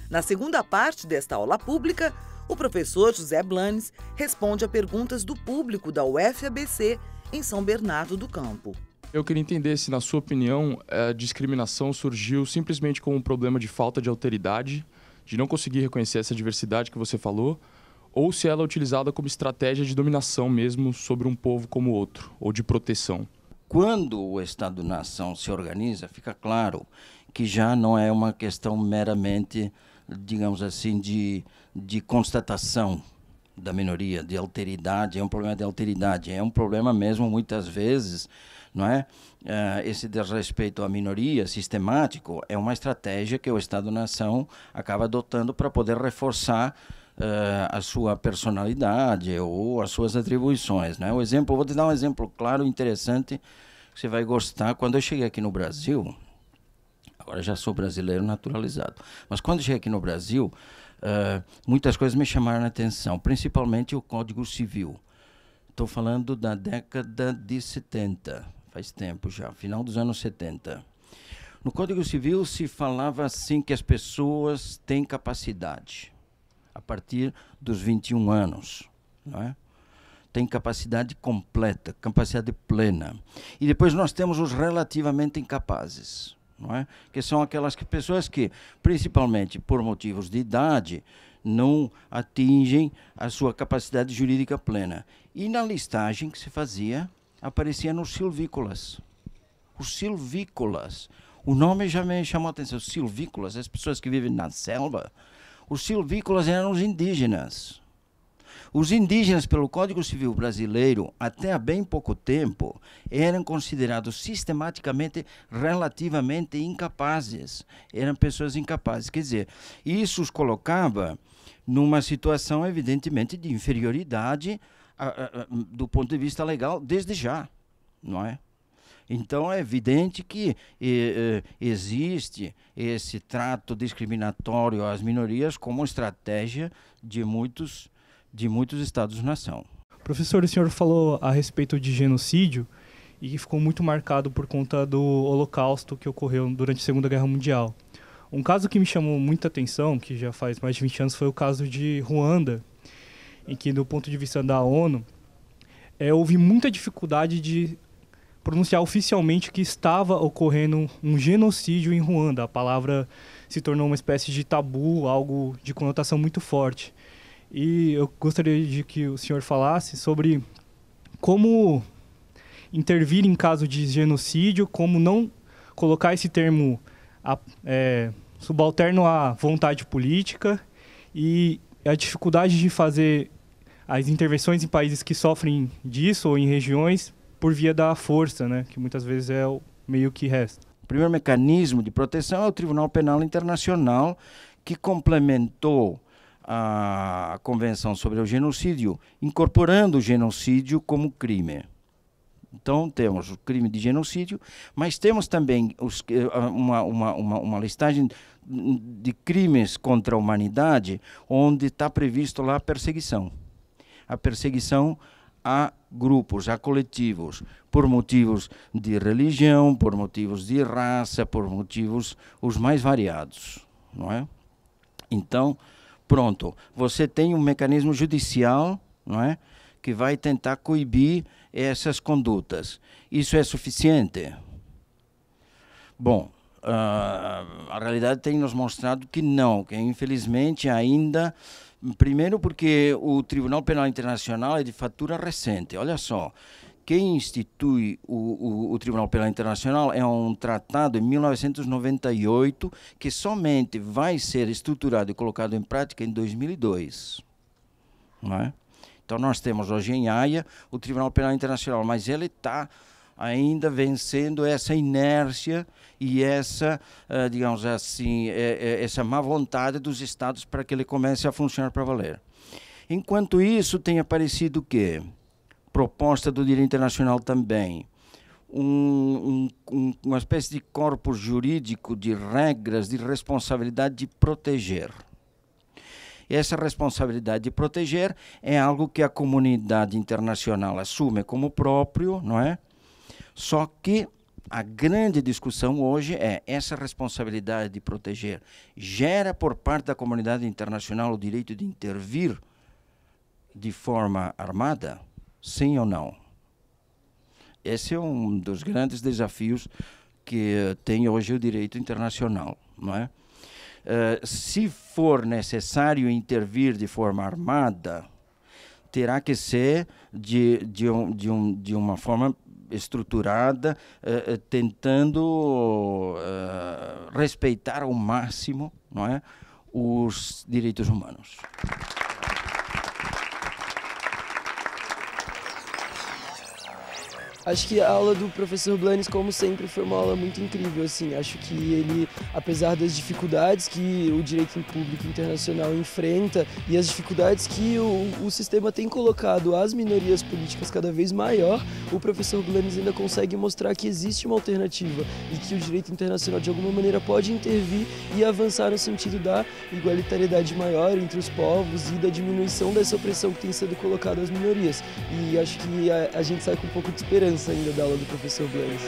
Na segunda parte desta aula pública, o professor José Blanes responde a perguntas do público da UFABC em São Bernardo do Campo. Eu queria entender se, na sua opinião, a discriminação surgiu simplesmente como um problema de falta de alteridade, de não conseguir reconhecer essa diversidade que você falou, ou se ela é utilizada como estratégia de dominação mesmo sobre um povo como outro, ou de proteção. Quando o Estado-nação se organiza, fica claro que já não é uma questão meramente, digamos assim, de constatação da minoria, de alteridade, é um problema de alteridade, é um problema mesmo, muitas vezes, não é? Esse desrespeito à minoria sistemático é uma estratégia que o Estado-nação acaba adotando para poder reforçar a sua personalidade ou as suas atribuições, né? Vou te dar um exemplo claro e interessante que você vai gostar. Quando eu cheguei aqui no Brasil, agora já sou brasileiro naturalizado, mas quando eu cheguei aqui no Brasil, muitas coisas me chamaram a atenção, principalmente o Código Civil. Estou falando da década de 70, faz tempo já, final dos anos 70. No Código Civil se falava assim que as pessoas têm capacidade a partir dos 21 anos, não é? Tem capacidade completa, capacidade plena. E depois nós temos os relativamente incapazes, não é? Que são aquelas pessoas que, principalmente por motivos de idade, não atingem a sua capacidade jurídica plena. E na listagem que se fazia, aparecia nos silvícolas. Os silvícolas. O nome já me chamou a atenção. Os silvícolas, as pessoas que vivem na selva. Os silvícolas eram os indígenas. Os indígenas, pelo Código Civil brasileiro, até há bem pouco tempo, eram considerados sistematicamente relativamente incapazes. Eram pessoas incapazes. Quer dizer, isso os colocava numa situação, evidentemente, de inferioridade do ponto de vista legal, desde já, não é? Então, é evidente que existe esse trato discriminatório às minorias como estratégia de muitos Estados-nação. Professor, o senhor falou a respeito de genocídio e que ficou muito marcado por conta do Holocausto que ocorreu durante a Segunda Guerra Mundial. Um caso que me chamou muita atenção, que já faz mais de 20 anos, foi o caso de Ruanda, em que, do ponto de vista da ONU, houve muita dificuldade de pronunciar oficialmente que estava ocorrendo um genocídio em Ruanda. A palavra se tornou uma espécie de tabu, algo de conotação muito forte. E eu gostaria de que o senhor falasse sobre como intervir em caso de genocídio, como não colocar esse termo subalterno à vontade política e a dificuldade de fazer as intervenções em países que sofrem disso ou em regiões por via da força, né, que muitas vezes é o meio que resta. O primeiro mecanismo de proteção é o Tribunal Penal Internacional, que complementou a Convenção sobre o Genocídio, incorporando o genocídio como crime. Então, temos o crime de genocídio, mas temos também uma listagem de crimes contra a humanidade, onde está previsto lá a perseguição. A perseguição a grupos, a coletivos, por motivos de religião, por motivos de raça, por motivos os mais variados, não é? Então, pronto, você tem um mecanismo judicial, não é, que vai tentar coibir essas condutas. Isso é suficiente? Bom, a realidade tem nos mostrado que não, que infelizmente ainda... Primeiro porque o Tribunal Penal Internacional é de fatura recente. Olha só, quem institui o Tribunal Penal Internacional é um tratado em 1998 que somente vai ser estruturado e colocado em prática em 2002. Não é? Então nós temos hoje em Haia o Tribunal Penal Internacional, mas ele está ainda vencendo essa inércia e essa, digamos assim, essa má vontade dos Estados para que ele comece a funcionar para valer. Enquanto isso, tem aparecido o quê? Proposta do direito internacional também. Uma espécie de corpus jurídico de regras de responsabilidade de proteger. Essa responsabilidade de proteger é algo que a comunidade internacional assume como próprio, não é? Só que A grande discussão hoje é essa responsabilidade de proteger. Gera por parte da comunidade internacional o direito de intervir de forma armada? Sim ou não? Esse é um dos grandes desafios que tem hoje o direito internacional, não é? Se for necessário intervir de forma armada, terá que ser de uma forma estruturada, tentando respeitar ao máximo, não é, os direitos humanos. Acho que a aula do professor Blanes, como sempre, foi uma aula muito incrível, assim. Acho que ele, apesar das dificuldades que o direito público internacional enfrenta e as dificuldades que o sistema tem colocado às minorias políticas cada vez maior, o professor Blanes ainda consegue mostrar que existe uma alternativa e que o direito internacional, de alguma maneira, pode intervir e avançar no sentido da igualitariedade maior entre os povos e da diminuição dessa opressão que tem sido colocada às minorias. E acho que a gente sai com um pouco de esperança ainda da aula do professor Blanes.